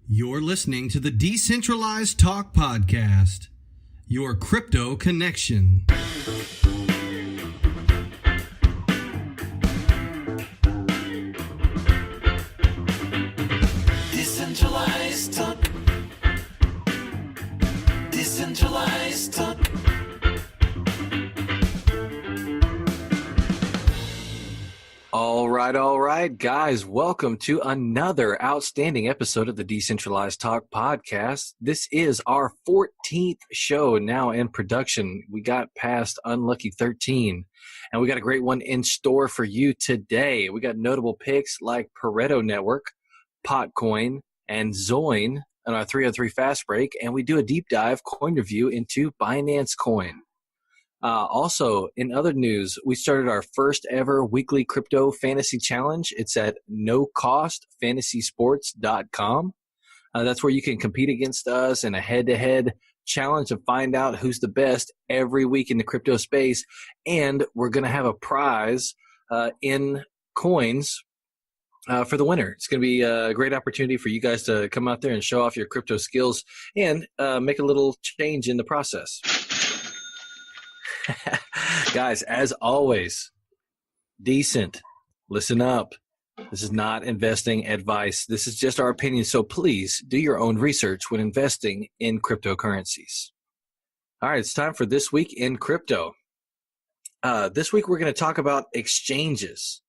You're listening to the Decentralized Talk Podcast, your crypto connection. Decentralized Talk. Decentralized Talk. All right, guys. Welcome to another outstanding episode of the Decentralized Talk Podcast. This is our 14th show now in production. We got past Unlucky 13, and we got a great one in store for you today. We got notable picks like Pareto Network, Potcoin, and Zoin on our 303 Fast Break, and we do a deep dive coin review into Binance Coin. Also, in other news, we started our first ever weekly crypto fantasy challenge. It's at nocostfantasysports.com. That's where you can compete against us in a head-to-head challenge to find out who's the best every week in the crypto space. And we're going to have a prize in coins for the winner. It's going to be a great opportunity for you guys to come out there and show off your crypto skills and make a little change in the process. Guys, as always, decent. Listen up. This is not investing advice. This is just our opinion. So please do your own research when investing in cryptocurrencies. All right, it's time for This Week in Crypto. This week we're going to talk about exchanges.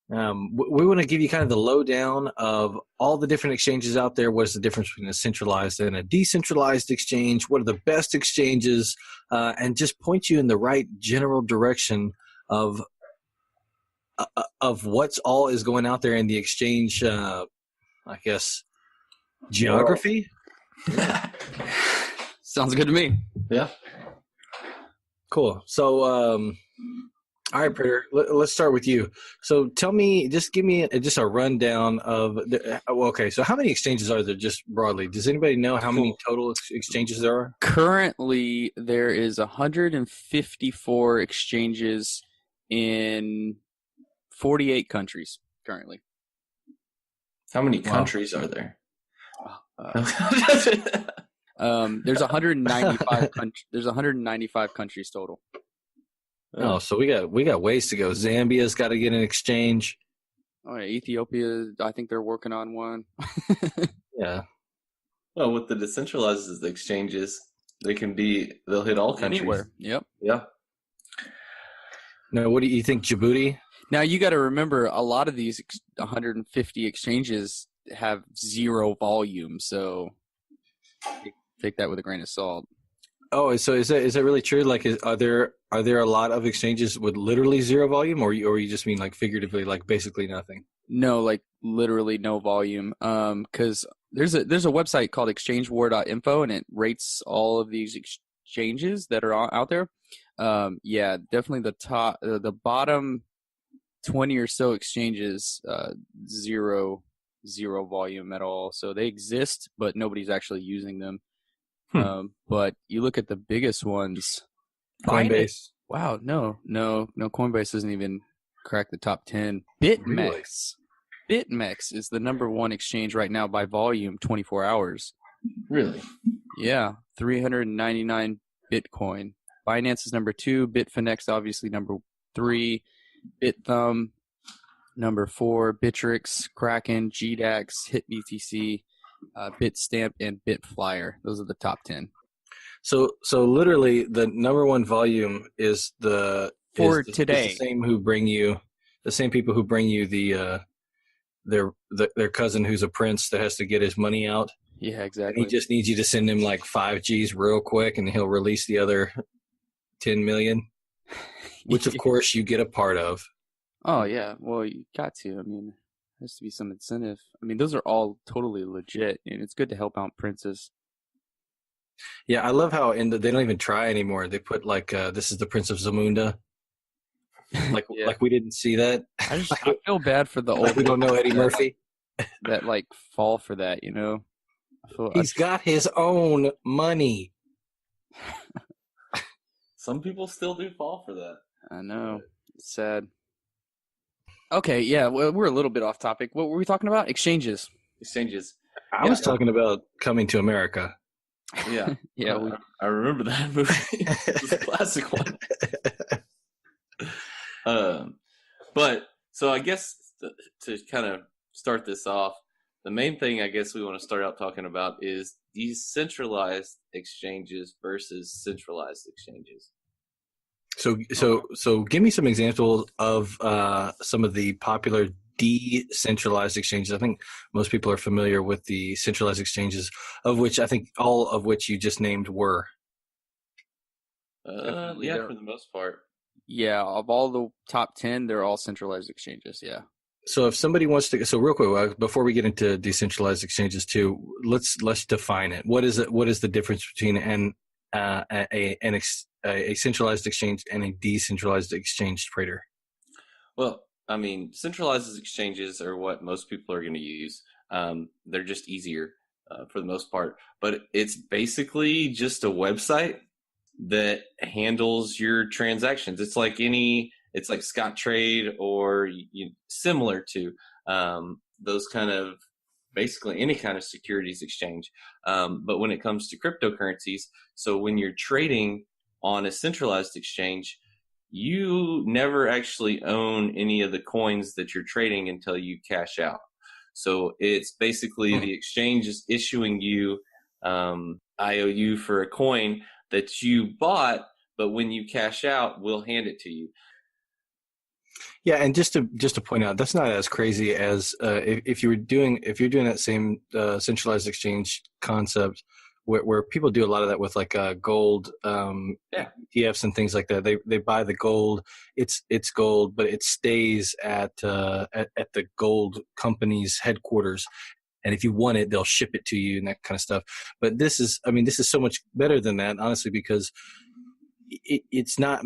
We want to give you kind of the lowdown of all the different exchanges out there. What is the difference between a centralized and a decentralized exchange? What are the best exchanges? And just point you in the right general direction of what's all is going out there in the exchange, geography. Sounds good to me. Yeah. Cool. So, all right, Prater, let's start with you. So tell me, give me a rundown of so how many exchanges are there just broadly? Does anybody know how many total exchanges there are? Currently, there is 154 exchanges in 48 countries currently. How many countries are there? There's 195 there's 195 countries total. Oh, so we got ways to go. Zambia's got to get an exchange. Oh yeah, Ethiopia, I think they're working on one. Yeah. Well, with the decentralized exchanges, they'll hit all countries. Anywhere. Yep. Yeah. Now, what do you think, Djibouti? Now you got to remember, a lot of these 150 exchanges have zero volume, so take that with a grain of salt. Oh, so is that really true? Like, are there a lot of exchanges with literally zero volume, or you just mean like figuratively, like basically nothing? No, like literally no volume. Because there's a website called exchangewar.info, and it rates all of these exchanges that are out there. Yeah, definitely the bottom 20 or so exchanges, zero volume at all. So they exist, but nobody's actually using them. But you look at the biggest ones. Coinbase. Wow, no. Coinbase doesn't even crack the top 10. BitMEX. Really? BitMEX is the number one exchange right now by volume, 24 hours. Really? Yeah, 399 Bitcoin. Binance is number 2. Bitfinex obviously number 3. BitThumb number 4. Bittrex, Kraken, GDAX, HitBTC, Bitstamp, and Bitflyer. Those are the top 10. So literally, the number one volume is today. The same people who bring you their cousin who's a prince that has to get his money out. Yeah, exactly. And he just needs you to send him like 5 G's real quick, and he'll release the other 10 million, which of course you get a part of. Oh yeah, well you got to. I mean, there has to be some incentive. I mean, those are all totally legit, and it's good to help out princes. Yeah, I love how they don't even try anymore. They put like this is the Prince of Zamunda. Like Yeah. Like we didn't see that. I feel bad for the old We don't know Eddie Murphy. that like fall for that, you know. He's got his own money. Some people still do fall for that. I know. It's sad. Okay, yeah, we're a little bit off topic. What were we talking about? Exchanges. I was talking about Coming to America. Yeah, Yeah, I remember that movie. It's a classic one. But so I guess to kind of start this off, the main thing I guess we want to start out talking about is decentralized exchanges versus centralized exchanges. So give me some examples of some of the popular decentralized exchanges. I think most people are familiar with the centralized exchanges, of which I think all of which you just named were. Definitely, Yeah, they're- for the most part. yeah. Of all the top 10, they're all centralized exchanges. Yeah. So if somebody wants to, so real quick, before we get into decentralized exchanges too, let's define it. What is it? What is the difference between a centralized exchange and a decentralized exchange trader? Well, I mean, centralized exchanges are what most people are going to use. They're just easier for the most part, but it's basically just a website that handles your transactions. It's like Scottrade or similar to those kind of basically any kind of securities exchange. But when it comes to cryptocurrencies, so when you're trading on a centralized exchange, you never actually own any of the coins that you're trading until you cash out. So it's basically the exchange is issuing you IOU for a coin that you bought, but when you cash out, we'll hand it to you. Yeah, and just to point out, that's not as crazy as if you're doing that same centralized exchange concept where people do a lot of that with like gold ETFs and things like that. They buy the gold, it's gold, but it stays at the gold company's headquarters. And if you want it, they'll ship it to you and that kind of stuff. But this is so much better than that, honestly, because it's not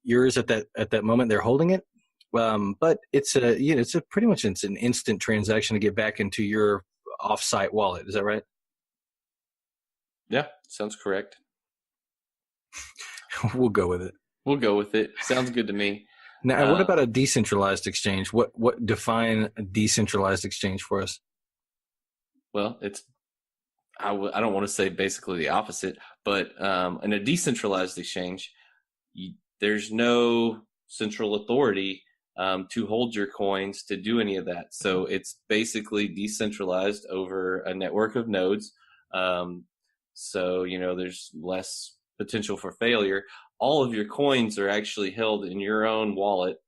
yours at that moment. They're holding it, but it's pretty much it's an instant transaction to get back into your offsite wallet. Is that right? Yeah, sounds correct. We'll go with it. We'll go with it. Sounds good to me. Now, what about a decentralized exchange? What define a decentralized exchange for us? Well, I don't want to say basically the opposite, but in a decentralized exchange, there's no central authority to hold your coins to do any of that. So it's basically decentralized over a network of nodes. So there's less potential for failure. All of your coins are actually held in your own wallet,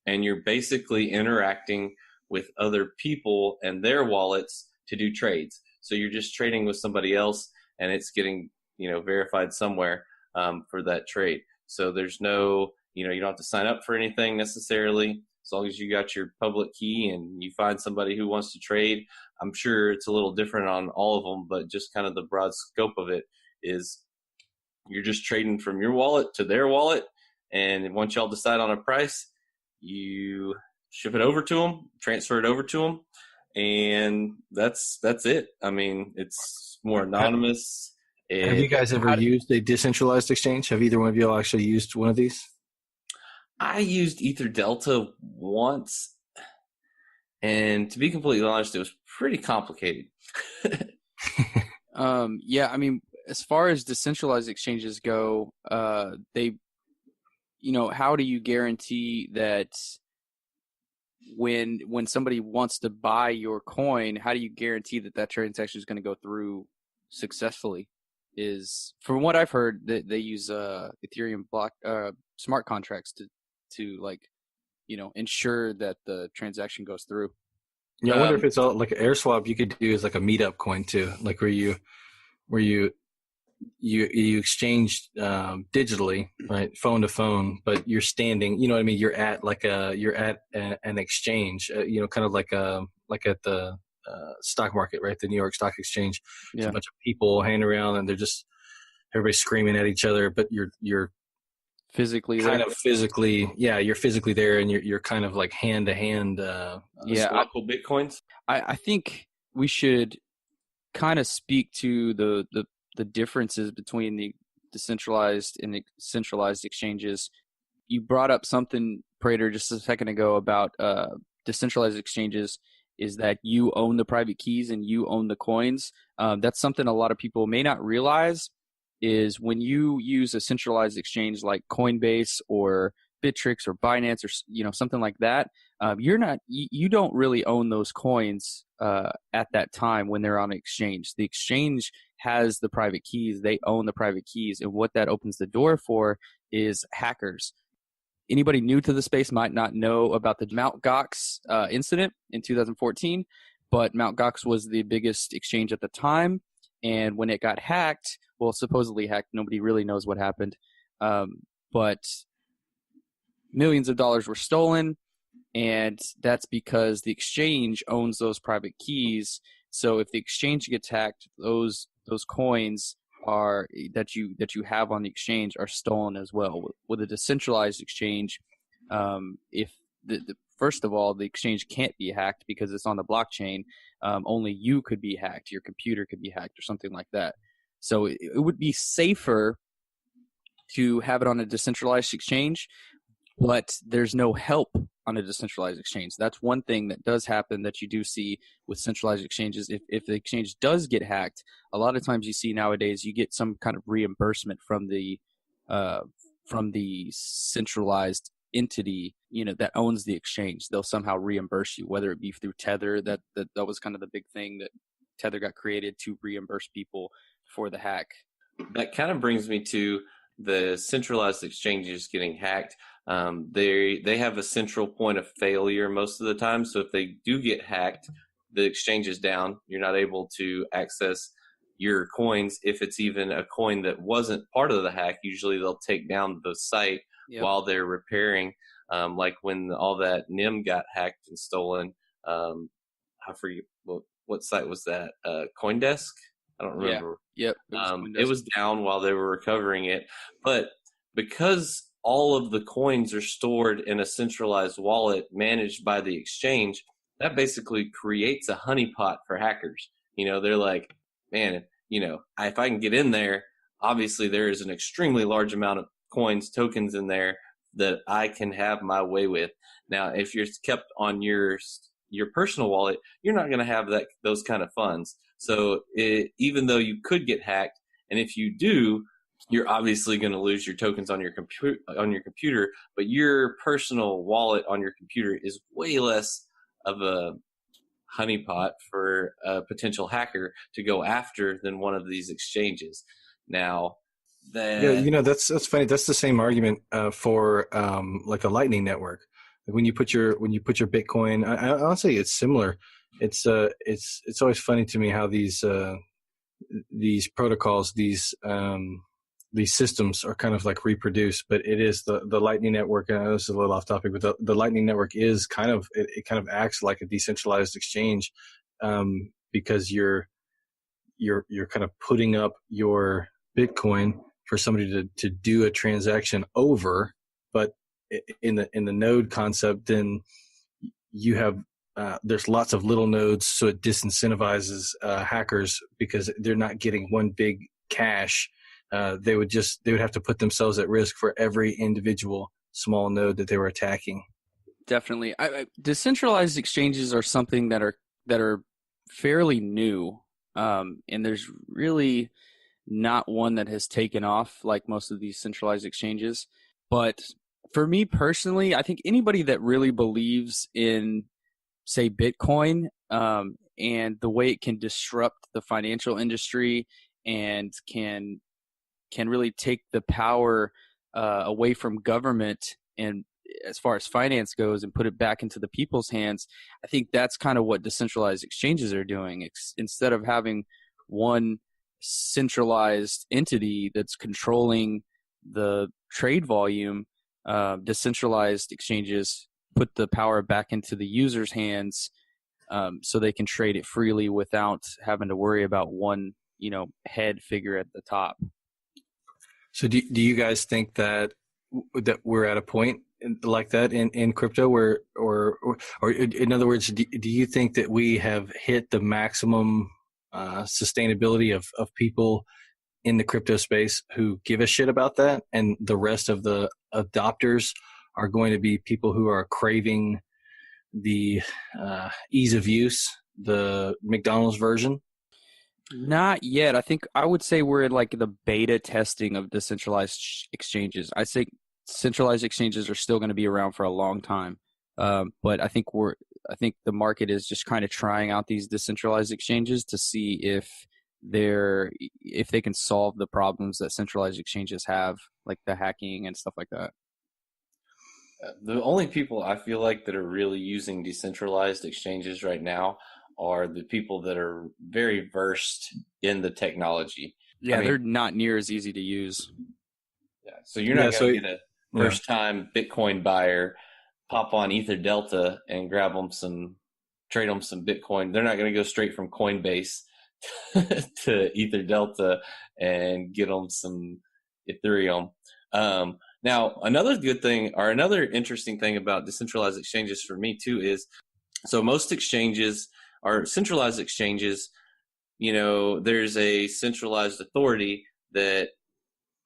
and you're basically interacting with other people and their wallets to do trades. So you're just trading with somebody else, and it's getting verified somewhere for that trade. So there's no you don't have to sign up for anything necessarily, as long as you got your public key and you find somebody who wants to trade. I'm sure it's a little different on all of them, but just kind of the broad scope of it is you're just trading from your wallet to their wallet, and once y'all decide on a price, you ship it over to them, transfer it over to them, and that's it. I mean, it's more anonymous. Have you guys ever used a decentralized exchange? Have either one of you all actually used one of these? I used Ether Delta once, and to be completely honest, it was pretty complicated. Yeah, I mean, as far as decentralized exchanges go, how do you guarantee that when somebody wants to buy your coin, how do you guarantee that transaction is going to go through successfully? Is from what I've heard that they use Ethereum block smart contracts to ensure that the transaction goes through. Yeah, I wonder if it's all like an AirSwap. You could do is like a meetup coin too, like where you exchange digitally, right, phone to phone, but you're standing. You know what I mean? You're at an exchange. Kind of like at the stock market, right? The New York Stock Exchange. Yeah. It's a bunch of people hanging around, and they're just everybody's screaming at each other, but you're physically kind there. of physically, yeah, you're physically there, and you're kind of like hand to hand. Swappable bitcoins. I think we should kind of speak to the differences between the decentralized and the centralized exchanges. You brought up something, Prater, just a second ago about decentralized exchanges is that you own the private keys and you own the coins. That's something a lot of people may not realize is when you use a centralized exchange like Coinbase or Bittrex or Binance or something like that, you don't really own those coins at that time when they're on exchange. The exchange has the private keys; they own the private keys, and what that opens the door for is hackers. Anybody new to the space might not know about the Mt. Gox incident in 2014, but Mt. Gox was the biggest exchange at the time, and when it got hacked, well, supposedly hacked, nobody really knows what happened, but millions of dollars were stolen, and that's because the exchange owns those private keys. So if the exchange gets hacked, those coins are that you have on the exchange are stolen as well. With a decentralized exchange, if first of all, the exchange can't be hacked because it's on the blockchain. Only you could be hacked. Your computer could be hacked or something like that. So it would be safer to have it on a decentralized exchange, but there's no help on a decentralized exchange. That's one thing that does happen that you do see with centralized exchanges. If the exchange does get hacked, a lot of times you see nowadays you get some kind of reimbursement from the centralized entity, that owns the exchange. They'll somehow reimburse you, whether it be through Tether. That was kind of the big thing that Tether got created to reimburse people for the hack. That kind of brings me to the centralized exchanges getting hacked. They have a central point of failure most of the time. So if they do get hacked, the exchange is down. You're not able to access your coins. If it's even a coin that wasn't part of the hack, usually they'll take down the site while they're repairing. Like when all that NIM got hacked and stolen. I forget what site was that? CoinDesk? I don't remember. Yeah. Yep. It was down while they were recovering it. But because all of the coins are stored in a centralized wallet managed by the exchange, that basically creates a honeypot for hackers. They're like, man, if I can get in there, obviously there is an extremely large amount of coins, tokens in there that I can have my way with. Now, if you're kept on your personal wallet, you're not going to have those kind of funds. So even though you could get hacked, and if you do, you're obviously going to lose your tokens on your computer, but your personal wallet on your computer is way less of a honeypot for a potential hacker to go after than one of these exchanges. Now, that's funny. That's the same argument for like a Lightning Network. Like when you put your Bitcoin, I'll say it's similar. It's always funny to me how these protocols, these systems are kind of like reproduced, but it is the Lightning Network. And this is a little off topic, but the Lightning Network is kind of acts like a decentralized exchange, because you're kind of putting up your Bitcoin for somebody to do a transaction over, but in the node concept, then you have there's lots of little nodes, so it disincentivizes hackers because they're not getting one big cache. They would have to put themselves at risk for every individual small node that they were attacking. Definitely, decentralized exchanges are something that are fairly new, and there's really not one that has taken off like most of these centralized exchanges. But for me personally, I think anybody that really believes in, say, Bitcoin, and the way it can disrupt the financial industry and can really take the power away from government and as far as finance goes and put it back into the people's hands, I think that's kind of what decentralized exchanges are doing. Instead of having one centralized entity that's controlling the trade volume, decentralized exchanges put the power back into the user's hands, so they can trade it freely without having to worry about one, head figure at the top. So do you guys think that we're at a point like that in crypto where, or in other words, do you think that we have hit the maximum sustainability of people in the crypto space who give a shit about that, and the rest of the adopters are going to be people who are craving the ease of use, the McDonald's version? Not yet. I think I would say we're in like the beta testing of decentralized exchanges. I think centralized exchanges are still going to be around for a long time. But I think the market is just kind of trying out these decentralized exchanges to see if they can solve the problems that centralized exchanges have, like the hacking and stuff like that. The only people I feel like that are really using decentralized exchanges right now are the people that are very versed in the technology. Yeah, I mean, they're not near as easy to use. yeah, so you're not Yeah, going to get a yeah. first time Bitcoin buyer pop on Ether Delta and trade them some Bitcoin. They're not going to go straight from Coinbase to Ether Delta and get them some Ethereum. Now, another good thing or another interesting thing about decentralized exchanges for me too is, so most exchanges are centralized exchanges. There's a centralized authority that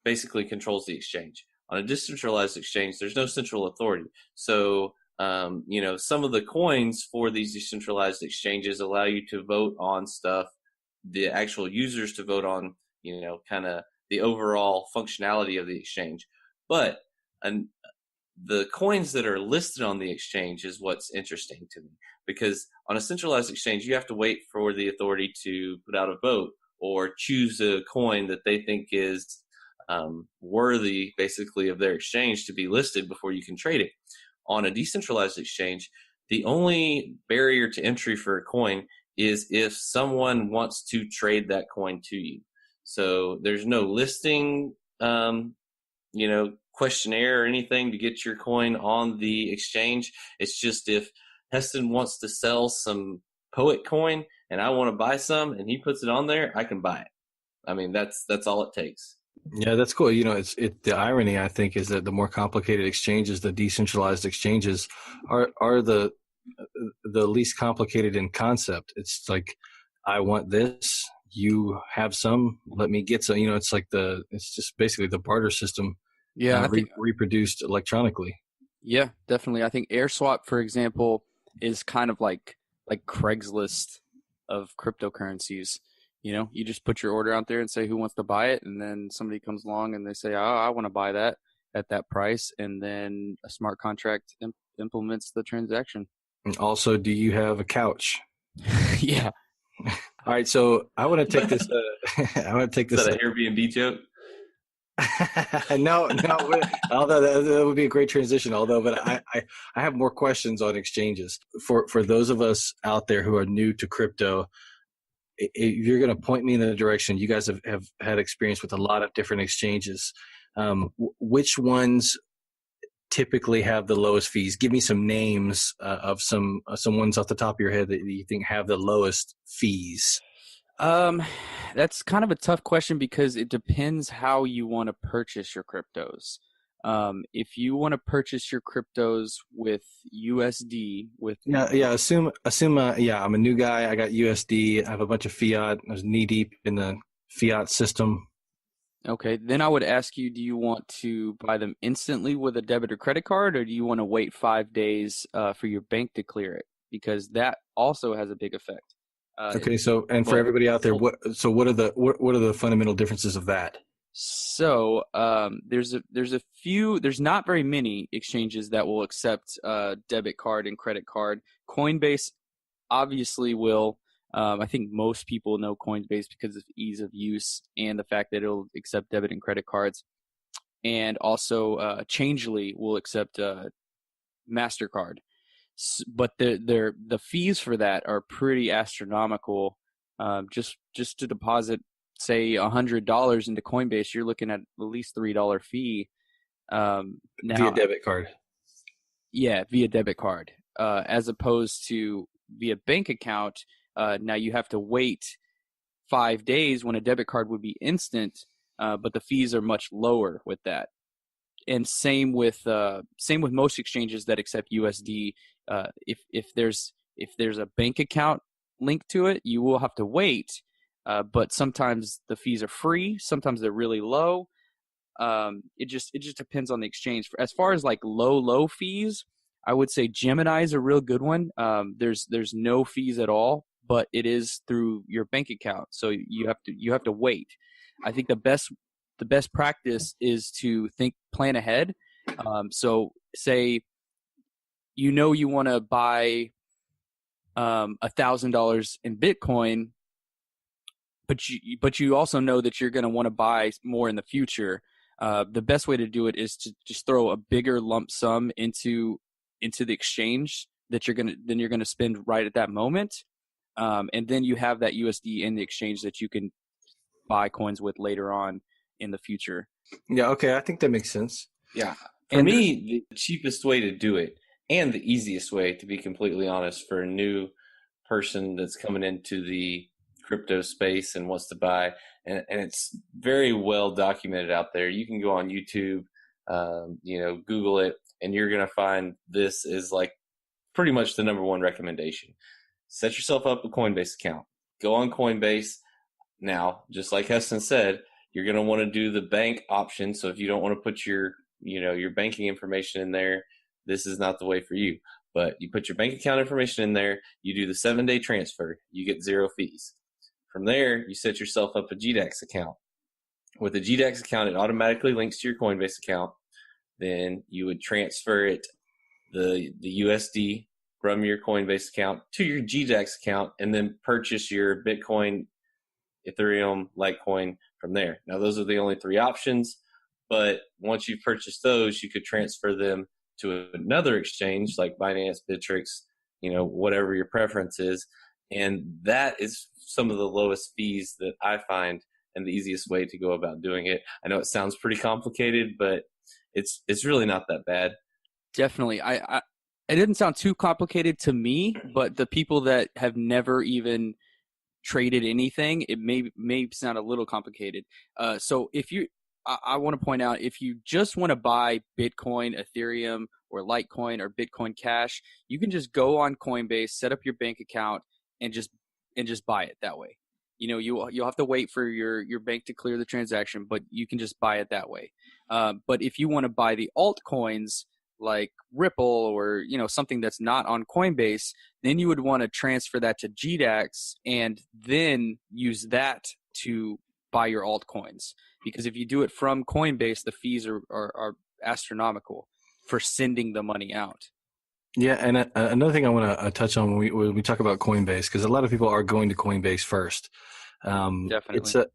basically controls the exchange. On a decentralized exchange, there's no central authority. So, some of the coins for these decentralized exchanges allow you to vote on stuff, the actual users to vote on, kind of the overall functionality of the exchange. But the coins that are listed on the exchange is what's interesting to me, because on a centralized exchange, you have to wait for the authority to put out a vote or choose a coin that they think is worthy, basically, of their exchange to be listed before you can trade it. On a decentralized exchange, the only barrier to entry for a coin is if someone wants to trade that coin to you. So there's no listing, questionnaire or anything to get your coin on the exchange. It's just if Heston wants to sell some Poet coin and I want to buy some and he puts it on there, I can buy it. I mean, that's all it takes. Yeah, that's cool. The irony, I think, is that the more complicated exchanges, the decentralized exchanges, are the least complicated in concept. It's like, I want this, you have some, let me get some. It's just basically the barter system. Yeah, I think reproduced electronically. Yeah, definitely. I think AirSwap, for example, is kind of like Craigslist of cryptocurrencies. You just put your order out there and say who wants to buy it, and then somebody comes along and they say, "Oh, I want to buy that at that price," and then a smart contract implements the transaction. And also, do you have a couch? Yeah. All right, so I want to take this. I want to take this. Is that an Airbnb joke? No. Although that would be a great transition. But I have more questions on exchanges for those of us out there who are new to crypto. If you're going to point me in the direction, you guys have had experience with a lot of different exchanges. Which ones typically have the lowest fees? Give me some names of some ones off the top of your head that you think have the lowest fees. That's kind of a tough question because it depends how you want to purchase your cryptos. If you want to purchase your cryptos with USD, assume I'm a new guy. I got USD. I have a bunch of fiat. I was knee deep in the fiat system. Okay, then I would ask you, do you want to buy them instantly with a debit or credit card, or do you want to wait 5 days for your bank to clear it? Because that also has a big effect. Okay, so for everybody out there, what are the fundamental differences of that? So there's not very many exchanges that will accept debit card and credit card. Coinbase obviously will. I think most people know Coinbase because of ease of use and the fact that it'll accept debit and credit cards. And also Changely will accept MasterCard. But the fees for that are pretty astronomical. Just to deposit, say, $100 into Coinbase, you're looking at least $3 fee. Now, via debit card. Yeah, via debit card, as opposed to via bank account. Now you have to wait 5 days when a debit card would be instant, but the fees are much lower with that. And same with most exchanges that accept USD. If there's a bank account linked to it, you will have to wait. But sometimes the fees are free. Sometimes they're really low. It just depends on the exchange. As far as like low fees, I would say Gemini is a real good one. There's no fees at all, but it is through your bank account, so you have to wait. I think the best practice is to plan ahead. So say you want to buy $1,000 in Bitcoin, but you also know that you're going to want to buy more in the future. The best way to do it is to just throw a bigger lump sum into the exchange that you're gonna spend right at that moment, and then you have that USD in the exchange that you can buy coins with later on in the future. Yeah, okay, I think that makes sense. Yeah. For me, the cheapest way to do it and the easiest way, to be completely honest, for a new person that's coming into the crypto space and wants to buy, and it's very well documented out there. You can go on YouTube, Google it, and you're going to find this is like pretty much the number one recommendation. Set yourself up a Coinbase account. Go on Coinbase. Now, just like Heston said, you're going to want to do the bank option. So if you don't want to put your banking information in there, this is not the way for you. But you put your bank account information in there, you do the 7-day transfer, you get 0 fees. From there, you set yourself up a GDAX account. With a GDAX account, it automatically links to your Coinbase account. Then you would transfer it, the USD from your Coinbase account to your GDAX account, and then purchase your Bitcoin, Ethereum, Litecoin from there. Now, those are the only 3 options, but once you've purchased those, you could transfer them to another exchange like Binance, Bittrex, whatever your preference is. And that is some of the lowest fees that I find and the easiest way to go about doing it. I know it sounds pretty complicated, but it's really not that bad. Definitely. It didn't sound too complicated to me, but the people that have never even traded anything, it may sound a little complicated. So I want to point out, if you just want to buy Bitcoin, Ethereum, or Litecoin, or Bitcoin Cash, you can just go on Coinbase, set up your bank account, and just buy it that way. You'll have to wait for your bank to clear the transaction, but you can just buy it that way. But if you want to buy the altcoins like Ripple or something that's not on Coinbase, then you would want to transfer that to GDAX and then use that to buy your altcoins. Because if you do it from Coinbase, the fees are astronomical for sending the money out. Yeah, and another thing I want to touch on when we talk about Coinbase, because a lot of people are going to Coinbase first. Definitely.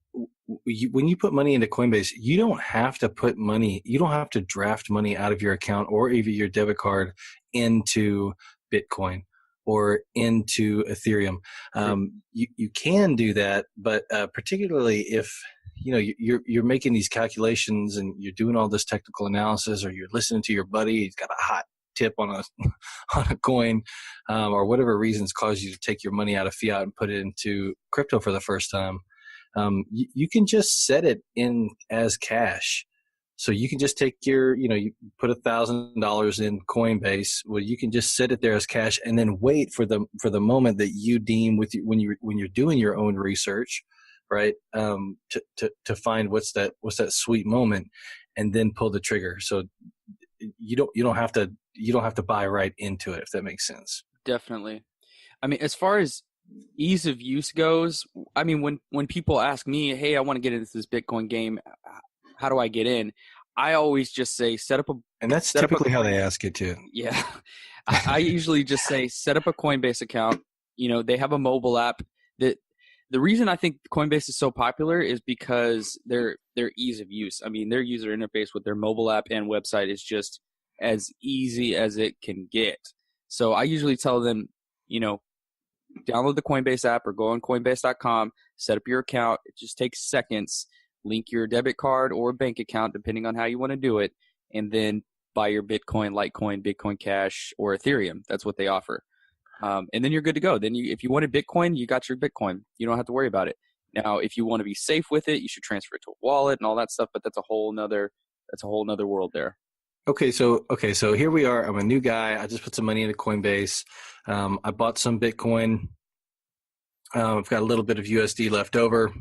When you put money into Coinbase, you don't have to draft money out of your account or even your debit card into Bitcoin or into Ethereum. You can do that, but particularly if you're making these calculations and you're doing all this technical analysis, or you're listening to your buddy, he's got a hot tip on a coin, or whatever reasons cause you to take your money out of fiat and put it into crypto for the first time. You can just set it in as cash. So you can just take you put $1,000 in Coinbase. Well, you can just set it there as cash and then wait for the moment that you deem when you're doing your own research, right? To find what's that sweet moment, and then pull the trigger. So you don't have to buy right into it, if that makes sense. Definitely. I mean, as far as ease of use goes, I mean, when people ask me, hey, I want to get into this Bitcoin game, how do I get in? I always just say and that's typically how they ask it too. Yeah. I usually just say set up a Coinbase account. They have a mobile app. The reason I think Coinbase is so popular is because their ease of use. I mean, their user interface with their mobile app and website is just as easy as it can get. So I usually tell them, download the Coinbase app or go on Coinbase.com, set up your account. It just takes seconds. Link your debit card or bank account, depending on how you want to do it, and then buy your Bitcoin, Litecoin, Bitcoin Cash, or Ethereum. That's what they offer. And then you're good to go. Then if you wanted Bitcoin, you got your Bitcoin. You don't have to worry about it. Now, if you want to be safe with it, you should transfer it to a wallet and all that stuff. But that's a whole nother world there. Okay, so here we are. I'm a new guy. I just put some money into Coinbase. I bought some Bitcoin. I've got a little bit of USD left over.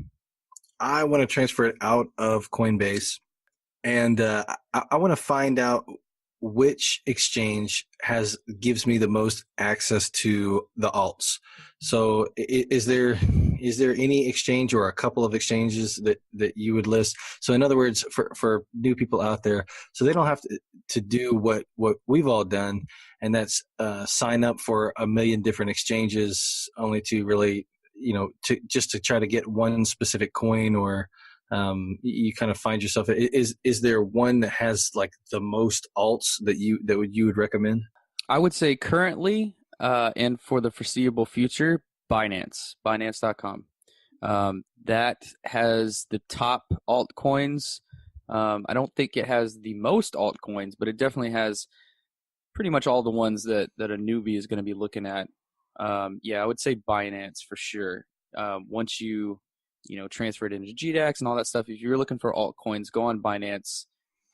I want to transfer it out of Coinbase, and I want to find out which exchange gives me the most access to the alts. So is there any exchange or a couple of exchanges that you would list? So in other words, for new people out there, so they don't have to do what we've all done, and that's sign up for a million different exchanges only to really, to try to get one specific coin, or you kind of find yourself. Is there one that has like the most alts that you would recommend? I would say currently, and for the foreseeable future, Binance.com. That has the top altcoins. I don't think it has the most altcoins, but it definitely has pretty much all the ones that a newbie is going to be looking at. Yeah, I would say Binance for sure. Once you transfer it into GDAX and all that stuff, if you're looking for altcoins, go on Binance.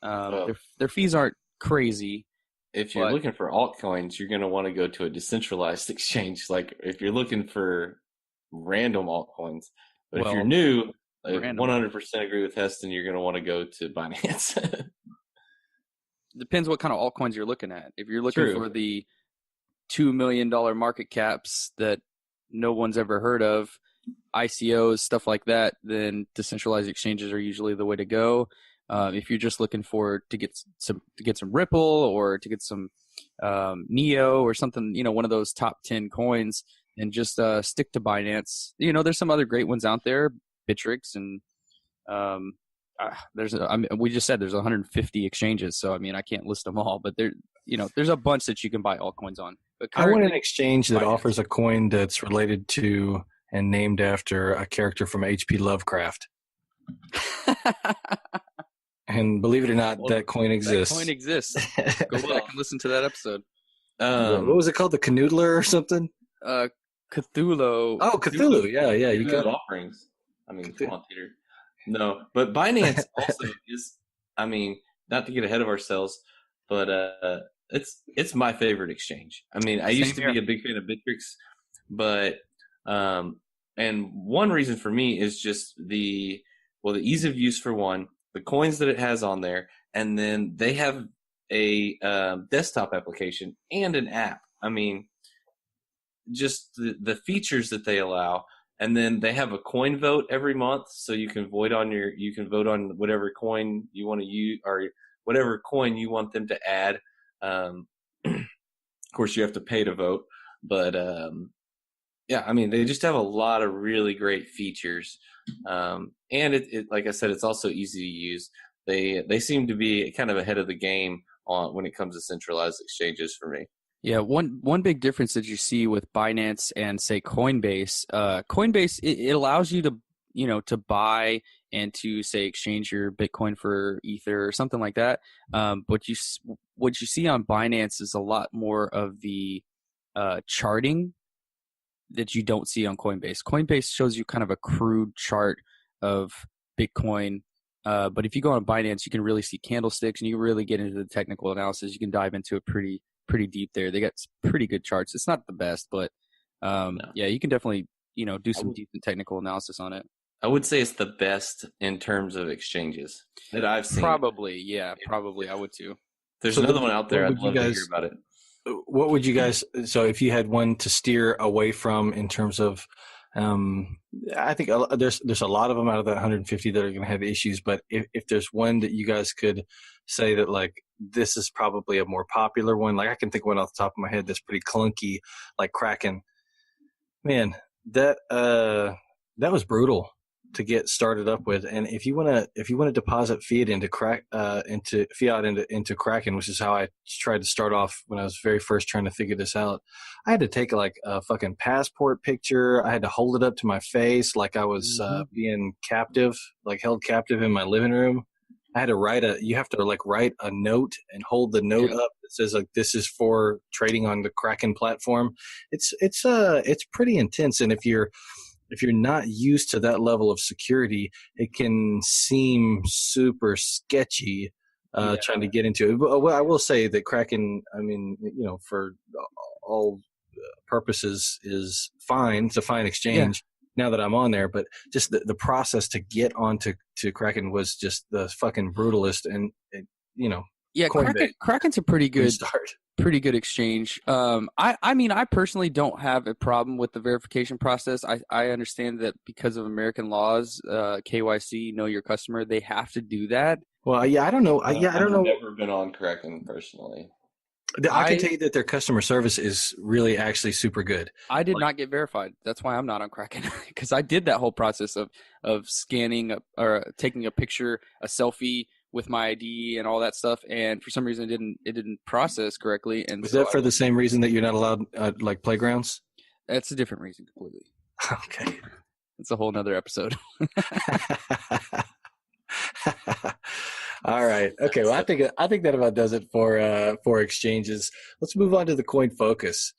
Their fees aren't crazy. If you're looking for altcoins, you're going to want to go to a decentralized exchange. Like if you're looking for random altcoins, but if you're new, I 100% agree with Heston. You're going to want to go to Binance. Depends what kind of altcoins you're looking at. If you're looking for the $2 million market caps that no one's ever heard of, ICOs, stuff like that, then decentralized exchanges are usually the way to go. If you're just looking to get some Ripple or to get some Neo or something, one of those top 10 coins, and just stick to Binance. There's some other great ones out there, Bittrex, and we just said there's 150 exchanges, so I can't list them all, but there's a bunch that you can buy altcoins on. But I want an exchange that offers a coin that's related to and named after a character from H.P. Lovecraft. And believe it or not, that coin exists. That coin exists. Go back and listen to that episode. What was it called? The Canoodler or something? Cthulhu. Oh, Cthulhu. Yeah. You Good got offerings. Come on, Peter. No, but Binance also is. Not to get ahead of ourselves, but it's my favorite exchange. I used to be a big fan of Bittrex, but and one reason for me is just the ease of use for one, the coins that it has on there, and then they have a desktop application and an app. Just the features that they allow, and then they have a coin vote every month, so you can vote on whatever coin you want to use or whatever coin you want them to add. Of course, you have to pay to vote, but they just have a lot of really great features, and it like I said, it's also easy to use. They seem to be kind of ahead of the game when it comes to centralized exchanges for me. Yeah, one big difference that you see with Binance and say Coinbase, it allows you to buy and to say exchange your Bitcoin for Ether or something like that. But what you see on Binance is a lot more of the charting that you don't see on Coinbase. Coinbase shows you kind of a crude chart of Bitcoin. But if you go on Binance, you can really see candlesticks and you really get into the technical analysis. You can dive into it pretty deep there. They got pretty good charts. It's not the best, but yeah, you can definitely do some decent technical analysis on it. I would say it's the best in terms of exchanges that I've seen. Probably I would too. There's another one out there. I'd love to hear about it. What would you guys? So if you had one to steer away from in terms of, I think there's a lot of them out of that 150 that are going to have issues. But if there's one that you guys could say that like this is probably a more popular one, like I can think of one off the top of my head that's pretty clunky, like Kraken. Man, that was brutal to get started up with. And if you want to deposit fiat into Kraken, which is how I tried to start off when I was very first trying to figure this out, I had to take like a fucking passport picture. I had to hold it up to my face like I was being captive, like held captive in my living room. I had to write write a note and hold the note up that says like this is for trading on the Kraken platform. It's pretty intense, and if you're not used to that level of security, it can seem super sketchy trying to get into it. But I will say that Kraken, for all purposes, is fine. It's a fine exchange now that I'm on there. But just the process to get onto Kraken was just the fucking brutalist. And, Yeah, Coinbase. Kraken's a pretty good Start. exchange. I mean, I personally don't have a problem with the verification process. I understand that because of American laws, KYC, know your customer, they have to do that. Well, yeah, I don't know. I don't know. I've never been on Kraken personally. I can tell you that their customer service is really actually super good. I did not get verified. That's why I'm not on Kraken, because I did that whole process of scanning or taking a picture, a selfie with my ID and all that stuff, and for some reason it didn't process correctly. And Was so that for the same reason that you're not allowed like playgrounds? that's a different reason completely. Okay. It's a whole nother episode. All right. Okay. Well, I think that about does it for exchanges. Let's move on to the coin focus.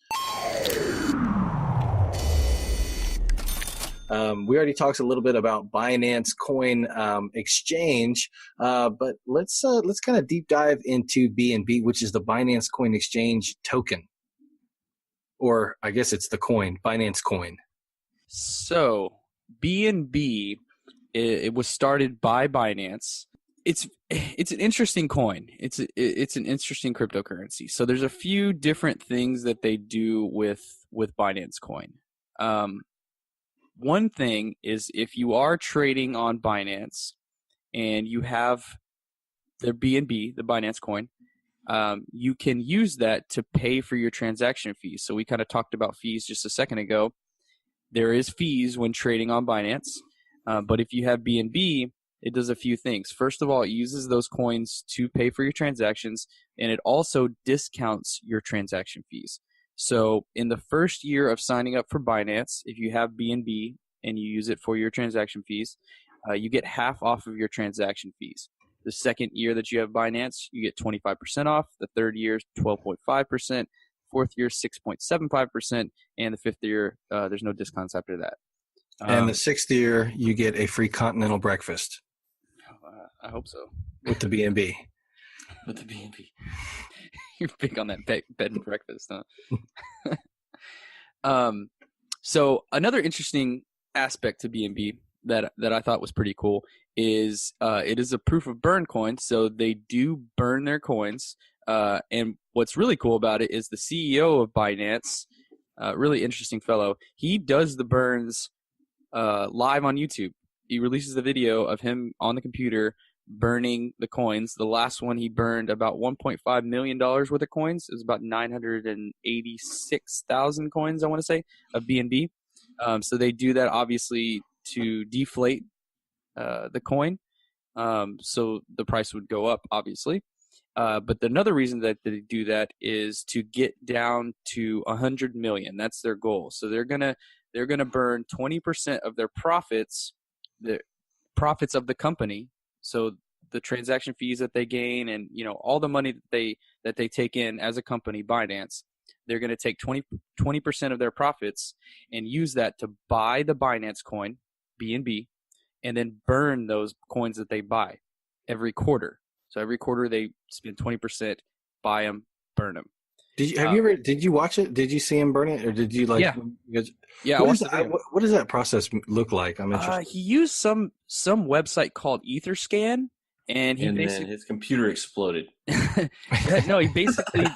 We already talked a little bit about Binance Coin Exchange, but let's kind of deep dive into BNB, which is the Binance Coin Exchange token, or I guess it's the coin, Binance Coin. So BNB, it was started by Binance. It's an interesting coin. It's an interesting cryptocurrency. So there's a few different things that they do with Binance Coin. One thing is if you are trading on Binance and you have the BNB, the Binance Coin, you can use that to pay for your transaction fees. So we kind of talked about fees just a second ago. There is fees when trading on Binance, but if you have BNB, it does a few things. First of all, it uses those coins to pay for your transactions, and it also discounts your transaction fees. So in the first year of signing up for Binance, if you have BNB and you use it for your transaction fees, you get half off of your transaction fees. The second year that you have Binance, you get 25% off. The third year is 12.5%. Fourth year, 6.75%. And the fifth year, there's no discounts after that. And the sixth year, you get a free continental breakfast. I hope so. With the BNB. With the BNB. You're big on that bed and breakfast, huh? So another interesting aspect to BNB that I thought was pretty cool is it is a proof of burn coin. So they do burn their coins. And what's really cool about it is the CEO of Binance, really interesting fellow. He does the burns live on YouTube. He releases the video of him on the computer burning the coins. The last one he burned about $1.5 million worth of coins. It was about 986,000 coins, I want to say, of BNB. So they do that obviously to deflate the coin. So the price would go up, obviously. But another reason that they do that is to get down to 100 million. That's their goal. So they're gonna burn 20% of their profits, the profits of the company. So the transaction fees that they gain, and all the money that they take in as a company, Binance, they're going to take 20% of their profits and use that to buy the Binance coin, BNB, and then burn those coins that they buy every quarter. So every quarter they spend 20%, buy them, burn them. Did you watch it? Did you see him burn it, or did you like? Yeah. What does that process look like? I'm interested. He used some website called EtherScan, and then his computer exploded. No, he basically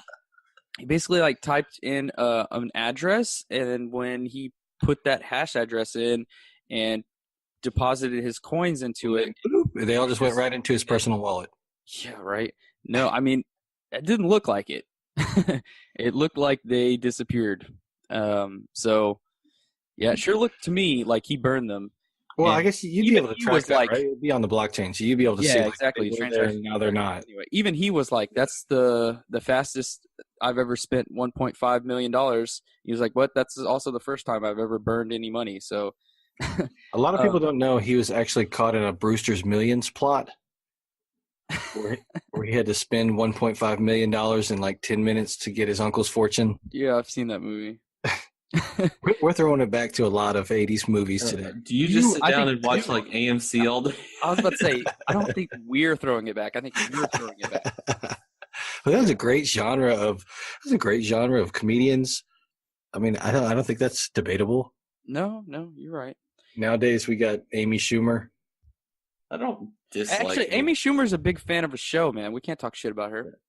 like typed in an address, and when he put that hash address in and deposited his coins into it, they all just went right into his personal wallet. Yeah, right. No, I mean, it didn't look like it. It looked like they disappeared. So, yeah, it sure looked to me like he burned them. Well, I guess you'd be able to track that, right? It'd be on the blockchain, so you'd be able to see. Exactly. They were there and now they're not. Anyway, even he was like, "That's the fastest I've ever spent $1.5 million." He was like, "What? That's also the first time I've ever burned any money." So, a lot of people don't know he was actually caught in a Brewster's Millions plot. Where he had to spend $1.5 million in like 10 minutes to get his uncle's fortune. Yeah, I've seen that movie. We're throwing it back to a lot of 80s movies today. Do you just sit down and watch like AMC all day? I was about to say, I don't think we're throwing it back. I think you're throwing it back. Well, that was a great genre of comedians. I mean, I don't think that's debatable. No, you're right. Nowadays we got Amy Schumer. I don't dislike Actually, me. Amy Schumer's a big fan of a show, man. We can't talk shit about her.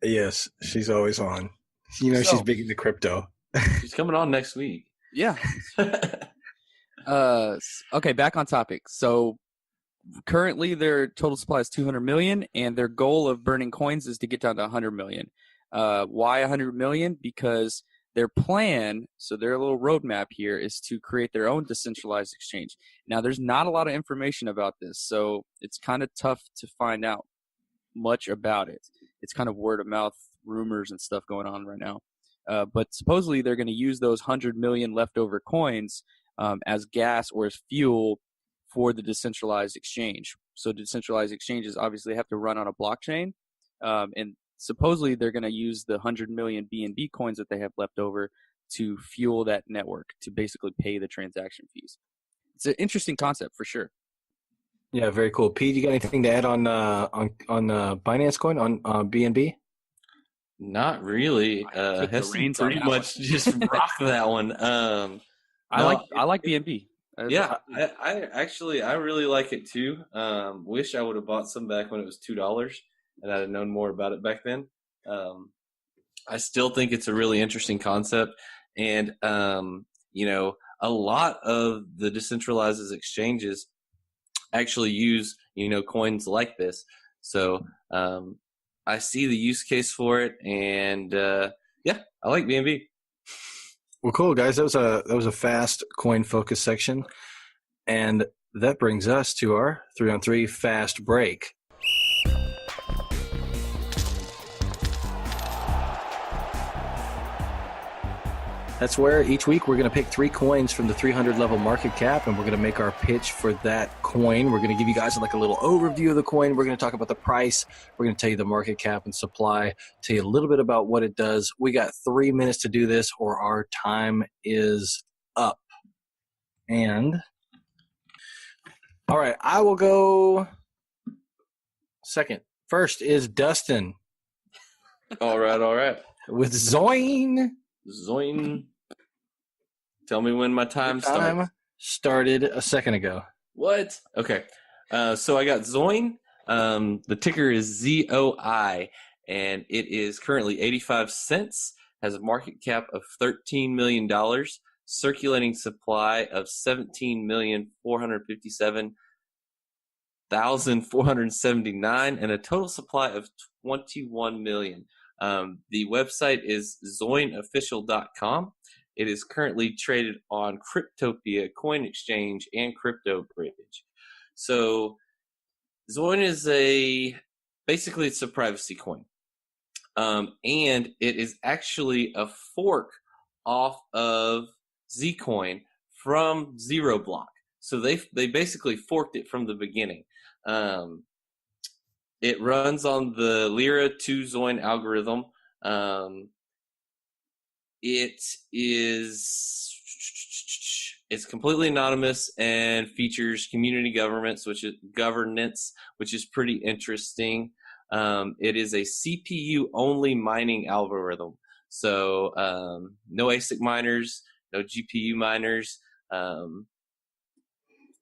Yes, she's always on. You know, So- she's big into crypto. She's coming on next week. Yeah. Okay, back on topic. So currently their total supply is 200 million, and their goal of burning coins is to get down to 100 million. Why 100 million? Because their plan, so their little roadmap here, is to create their own decentralized exchange. Now, there's not a lot of information about this, so it's kind of tough to find out much about it. It's kind of word of mouth rumors and stuff going on right now. But supposedly they're going to use those 100 million leftover coins as gas or as fuel for the decentralized exchange. So decentralized exchanges obviously have to run on a blockchain, and supposedly they're going to use the 100 million BNB coins that they have left over to fuel that network, to basically pay the transaction fees. It's an interesting concept for sure. Yeah, very cool. Pete, you got anything to add on Binance Coin on BNB? Not really. took the Heston reins on pretty that much just rocked that one. I like BNB. Yeah, I really like it too. Wish I would have bought some back when it was $2 and I'd have known more about it back then. I still think it's a really interesting concept, and you know, a lot of the decentralized exchanges actually use coins like this. So I see the use case for it, and yeah, I like BNB. Well, cool, guys. That was a fast coin focus section, and that brings us to our 3-on-3 fast break. That's where each week we're going to pick 3 coins from the 300 level market cap, and we're going to make our pitch for that coin. We're going to give you guys like a little overview of the coin. We're going to talk about the price. We're going to tell you the market cap and supply, tell you a little bit about what it does. We got 3 minutes to do this, or our time is up. And all right, I will go second. First is Dustin All right. with Zoin. Zoin. Tell me when my time starts. Started a second ago. What? Okay. So I got Zoin. The ticker is ZOI, and it is currently 85 cents, has a market cap of $13 million, circulating supply of 17,457,479, and a total supply of 21 million. The website is zoinofficial.com. It is currently traded on Cryptopia, Coin Exchange, and Crypto Bridge. So Zoin is basically it's a privacy coin. And it is actually a fork off of Zcoin from Zero Block. So they basically forked it from the beginning. It runs on the Lyra 2 Zoin algorithm. It's completely anonymous and features community governance, which is pretty interesting. It is a CPU only mining algorithm, so no ASIC miners, no GPU miners.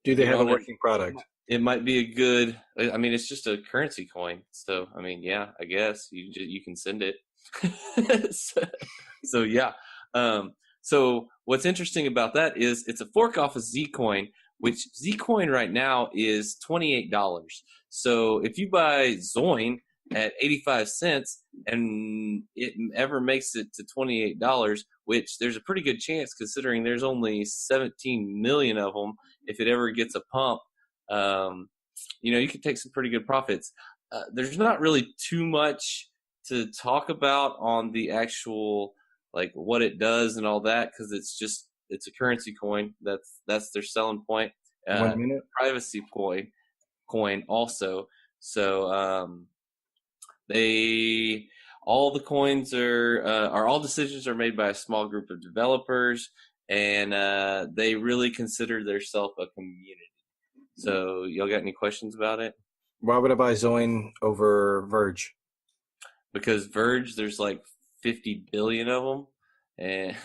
Do they have a working product? It might be a good. I mean, it's just a currency coin, so I mean, yeah, I guess you can send it. so yeah. So what's interesting about that is it's a fork off of Zcoin, which Zcoin right now is $28. So if you buy Zoin at 85 cents and it ever makes it to $28, which there's a pretty good chance considering there's only 17 million of them, if it ever gets a pump, you could take some pretty good profits. There's not really too much to talk about on the actual, like what it does and all that, because it's a currency coin. That's their selling point. 1 minute. Privacy coin also. So all the coins are all decisions are made by a small group of developers, and they really consider themselves a community. So y'all got any questions about it? Why would I buy Zoin over Verge? Because Verge, there's like 50 billion of them, and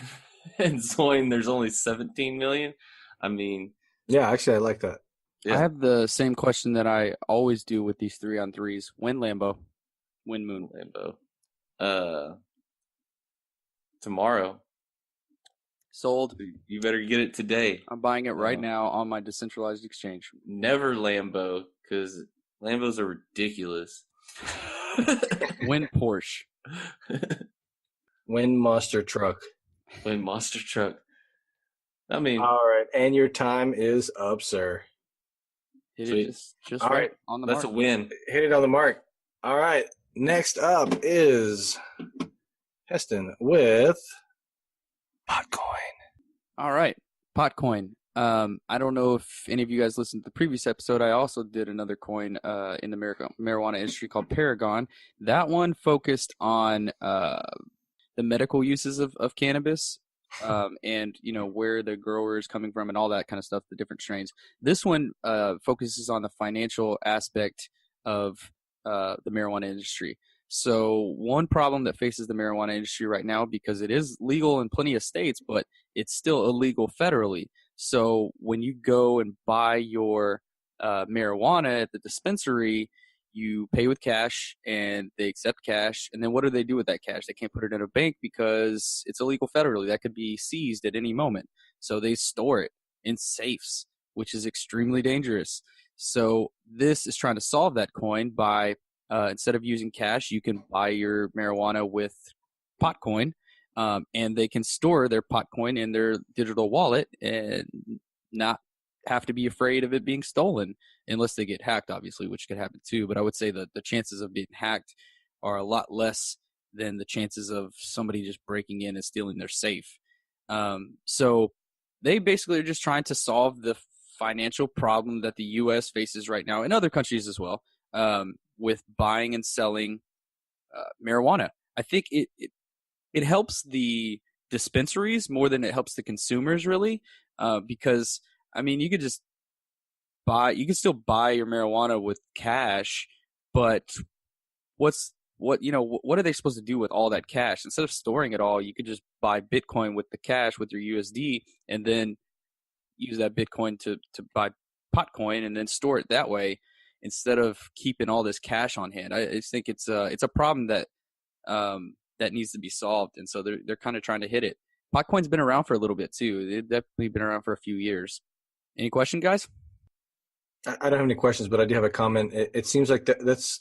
Zoin, there's only 17 million. I mean, yeah, actually, I like that. Yeah. I have the same question that I always do with these 3-on-3s. When Lambo? When Moon? Lambo. Tomorrow. Sold. You better get it today. I'm buying it right now on my decentralized exchange. Never Lambo, because Lambos are ridiculous. When Porsche? When monster truck. When monster truck. I mean, All right, and your time is up, sir. Hit Sweet. it just All right right. on the that's mark. a win. Hit it on the mark. All right, next up is Heston with Potcoin. All right, Potcoin. I don't know if any of you guys listened to the previous episode. I also did another coin in the marijuana industry called Paragon. That one focused on the medical uses of cannabis, and where the grower is coming from and all that kind of stuff, the different strains. This one focuses on the financial aspect of the marijuana industry. So one problem that faces the marijuana industry right now, because it is legal in plenty of states, but it's still illegal federally. So when you go and buy your marijuana at the dispensary, you pay with cash and they accept cash. And then what do they do with that cash? They can't put it in a bank because it's illegal federally. That could be seized at any moment. So they store it in safes, which is extremely dangerous. So this is trying to solve that coin by instead of using cash, you can buy your marijuana with Potcoin, and they can store their Potcoin in their digital wallet and not have to be afraid of it being stolen unless they get hacked, obviously, which could happen too. But I would say that the chances of being hacked are a lot less than the chances of somebody just breaking in and stealing their safe. So they basically are just trying to solve the financial problem that the U.S. faces right now, and other countries as well, with buying and selling marijuana. I think it helps the dispensaries more than it helps the consumers, really, because I mean, you can still buy your marijuana with cash, but what are they supposed to do with all that cash? Instead of storing it all, you could just buy Bitcoin with the cash with your USD, and then use that Bitcoin to buy Potcoin and then store it that way, instead of keeping all this cash on hand. I just think it's a problem that that needs to be solved, and so they're kind of trying to hit it. Potcoin's been around for a little bit too. They've definitely been around for a few years. Any question, guys? I don't have any questions, but I do have a comment. It seems like that's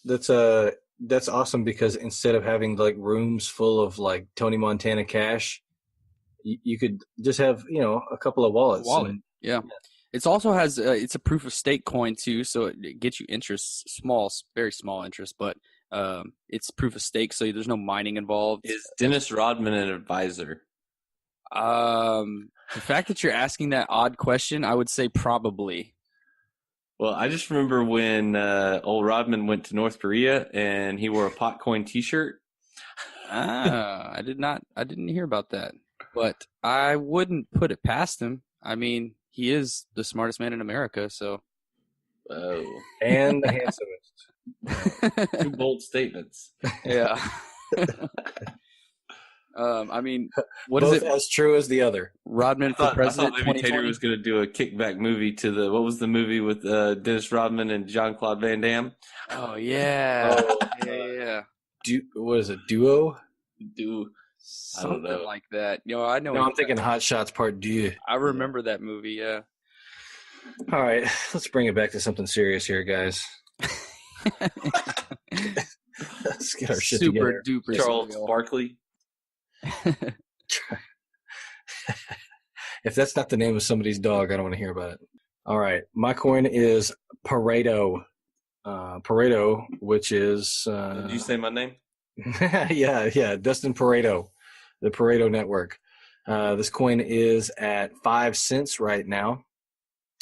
awesome, because instead of having like rooms full of like Tony Montana cash, you could just have a couple of wallets. Yeah. It also has it's a proof of stake coin too, so it gets you interest, very small interest, but it's proof of stake, so there's no mining involved. Is Dennis Rodman an advisor? The fact that you're asking that odd question, I would say probably. Well, I just remember when old Rodman went to North Korea and he wore a Potcoin T-shirt. I didn't hear about that, but I wouldn't put it past him. I mean, he is the smartest man in America, so. Oh, And the handsomest. two bold statements. Yeah. I mean, what Both is it? as true as the other. Rodman for I president thought maybe Tater 2020? was going to do a kickback movie to what was the movie with Dennis Rodman and Jean-Claude Van Damme? Oh yeah. Oh, Yeah. What is it? Duo? Do I don't Something know. like that. I know. No, I'm thinking Hot Shots Part 2. I remember that movie. Yeah. All right, let's bring it back to something serious here, guys. Let's get our shit Super together. duper Charles surreal. Barkley. If that's not the name of somebody's dog, I don't want to hear about it. All right, my coin is Pareto. Pareto, which is Did you say my name? yeah, Dustin Pareto, the Pareto Network. This coin is at 5 cents right now.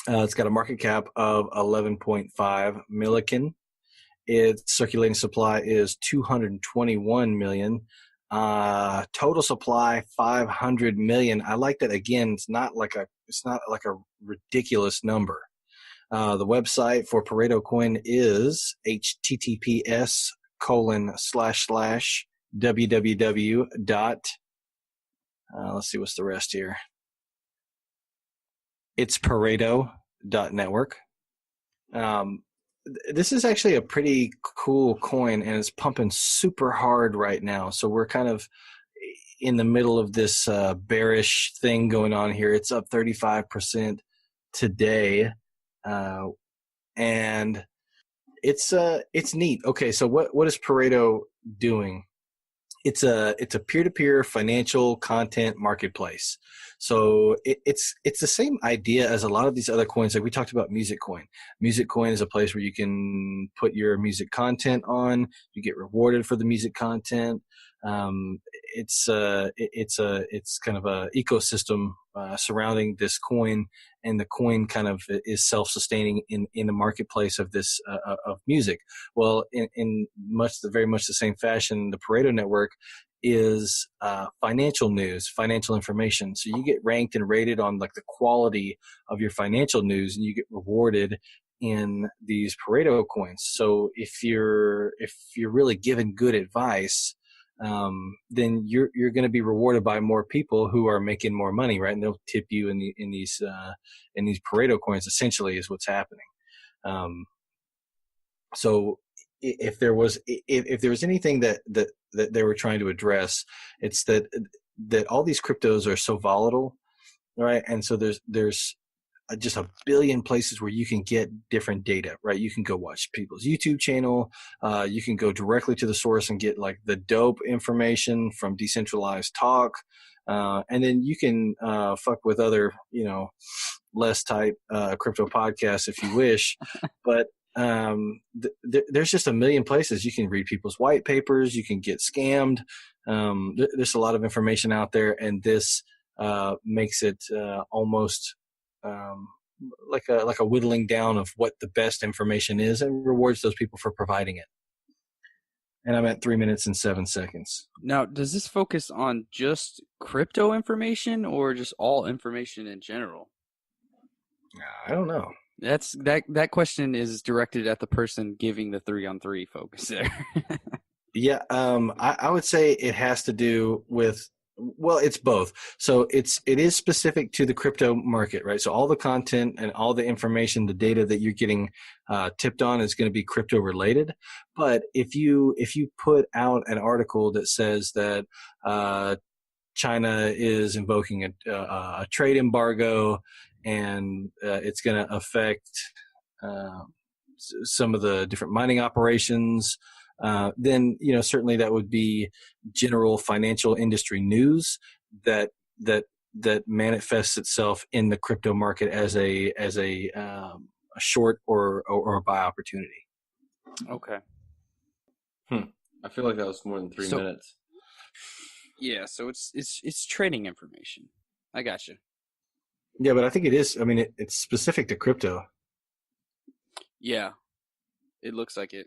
It's got a market cap of 11.5 million. Its circulating supply is 221 million. Total supply 500 million. I like that. Again, it's not like a ridiculous number. The website for Pareto coin is https://www. Let's see what's the rest here. It's Pareto.network. This is actually a pretty cool coin, and it's pumping super hard right now. So we're kind of in the middle of this bearish thing going on here. It's up 35% today, and it's neat. Okay, so what is Pareto doing? It's a peer-to-peer financial content marketplace. So it's the same idea as a lot of these other coins. Like we talked about Music Coin. Music Coin is a place where you can put your music content on. You get rewarded for the music content. It's kind of a ecosystem surrounding this coin, and the coin kind of is self-sustaining in the marketplace of this of music. Well, in very much the same fashion, the Pareto network is financial news, financial information. So you get ranked and rated on like the quality of your financial news, and you get rewarded in these Pareto coins. So if you're really given good advice, then you're going to be rewarded by more people who are making more money, right? And they'll tip you in these Pareto coins. Essentially, is what's happening. So if there was anything that they were trying to address, it's that all these cryptos are so volatile, right? And so there's just a billion places where you can get different data, right? You can go watch people's YouTube channel. You can go directly to the source and get like the dope information from decentralized talk. And then you can fuck with other, less type crypto podcasts if you wish. But there's just a million places you can read people's white papers. You can get scammed. There's a lot of information out there, and this makes it almost like a whittling down of what the best information is, and rewards those people for providing it. And I'm at 3 minutes and 7 seconds. Now, does this focus on just crypto information or just all information in general? I don't know. That question is directed at the person giving the 3-on-3 focus there. Yeah, I would say it has to do with, well, it's both. So it is specific to the crypto market, right? So all the content and all the information, the data that you're getting tipped on is going to be crypto related. But if you put out an article that says that China is invoking a trade embargo, and it's going to affect some of the different mining operations, then certainly that would be general financial industry news that manifests itself in the crypto market as a short or a buy opportunity. Okay. I feel like that was more than 3 minutes. Yeah, so it's trading information. I got you. Yeah, but I think it is. I mean, it's specific to crypto. Yeah, it looks like it.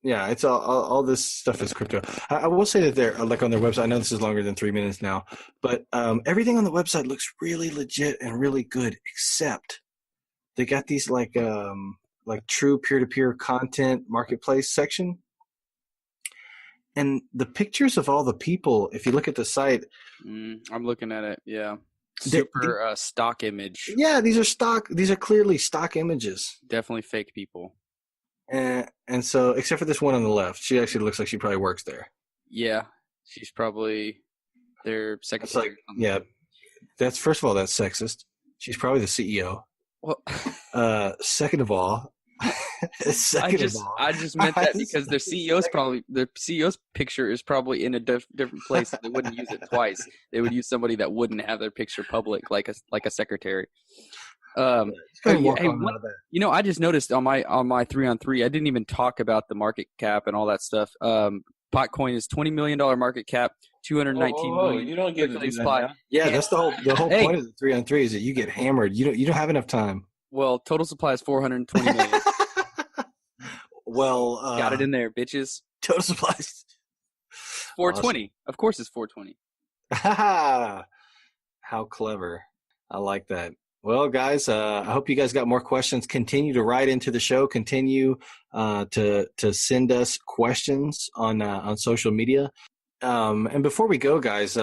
Yeah, it's all this stuff is crypto. I will say that they're like on their website. I know this is longer than 3 minutes now, but everything on the website looks really legit and really good, except they got these like true peer-to-peer content marketplace section. And the pictures of all the people, if you look at the site, I'm looking at it. Yeah, super stock image. Yeah, these are stock. These are clearly stock images. Definitely fake people. And so, except for this one on the left, she actually looks like she probably works there. Yeah, she's probably their secretary. Yeah, that's first of all, that's sexist. She's probably the CEO. Well, second of all, I just meant that because their CEO's picture is probably in a different place. They wouldn't use it twice. They would use somebody that wouldn't have their picture public, like a secretary. I just noticed on my 3-on-3, I didn't even talk about the market cap and all that stuff. Potcoin is $20 million market cap, 219 million. You don't get to do that. Yeah, that's the whole point of the 3-on-3 is that you get hammered. You don't have enough time. Well, total supply is 420 million. Well, got it in there, bitches. Total supplies 420. Awesome. Of course, it's 420. How clever! I like that. Well, guys, I hope you guys got more questions. Continue to write into the show. Continue to send us questions on social media. And before we go, guys,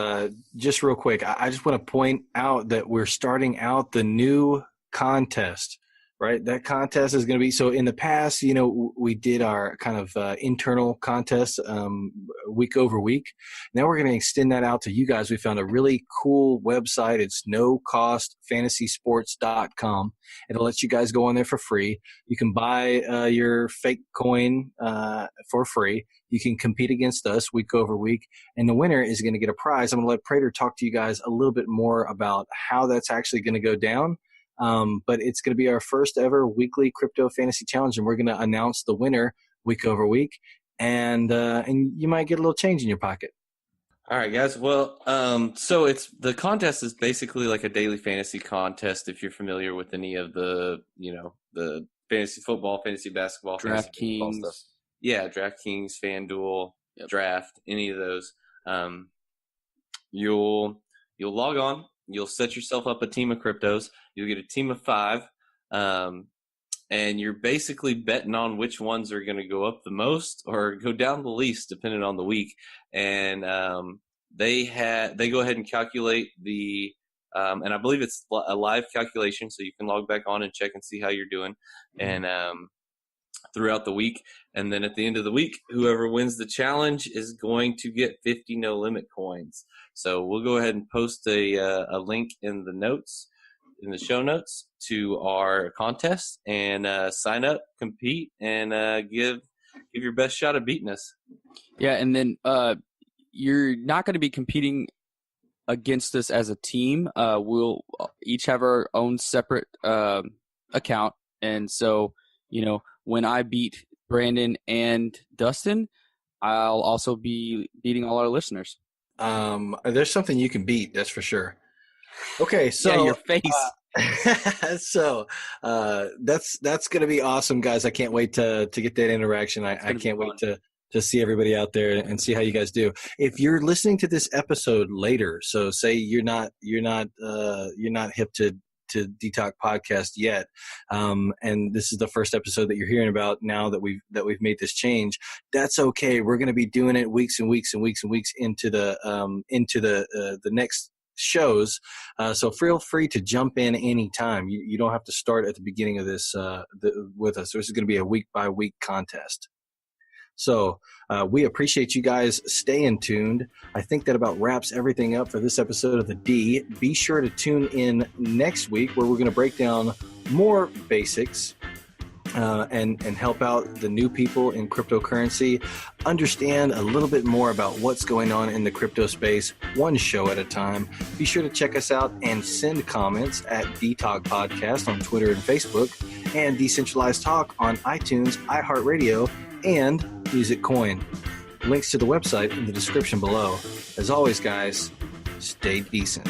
just real quick, I just want to point out that we're starting out the new contest right? That contest is going to be, so in the past, we did our kind of internal contest week over week. Now we're going to extend that out to you guys. We found a really cool website. It's nocostfantasysports.com. It'll let you guys go on there for free. You can buy your fake coin for free. You can compete against us week over week, and the winner is going to get a prize. I'm going to let Prater talk to you guys a little bit more about how that's actually going to go down. But it's going to be our first ever weekly crypto fantasy challenge, and we're going to announce the winner week over week, and you might get a little change in your pocket. All right, guys. Well, so the contest is basically like a daily fantasy contest. If you're familiar with any of the fantasy football, fantasy basketball, DraftKings, stuff. Yeah, DraftKings, FanDuel, Draft, any of those. You'll log on. You'll set yourself up a team of cryptos. You'll get a team of 5, and you're basically betting on which ones are going to go up the most or go down the least, depending on the week. And they go ahead and calculate the, and I believe it's a live calculation, so you can log back on and check and see how you're doing. And throughout the week, and then at the end of the week, whoever wins the challenge is going to get 50 no limit coins. So we'll go ahead and post a link in the show notes to our contest, and sign up, compete, and give your best shot at beating us. Yeah, and then you're not going to be competing against us as a team. We'll each have our own separate account, and so when I beat Brandon and Dustin, I'll also be beating all our listeners. There's something you can beat, that's for sure. Okay, so yeah, your face. So that's going to be awesome, guys. I can't wait to get that interaction. I can't wait to see everybody out there and see how you guys do. If you're listening to this episode later, so say you're not hip to Detox Podcast yet, and this is the first episode that you're hearing about now that we've made this change, that's okay. We're going to be doing it weeks and weeks and weeks and weeks into the next shows, so feel free to jump in anytime. You don't have to start at the beginning of this with us. This is going to be a week by week contest. So we appreciate you guys staying tuned. I think that about wraps everything up for this episode of the D. Be sure to tune in next week, where we're going to break down more basics and help out the new people in cryptocurrency, understand a little bit more about what's going on in the crypto space, one show at a time. Be sure to check us out and send comments at Detox Podcast on Twitter and Facebook, and Decentralized Talk on iTunes, iHeartRadio, and Music Coin. Links to the website in the description below. As always, guys, stay decent.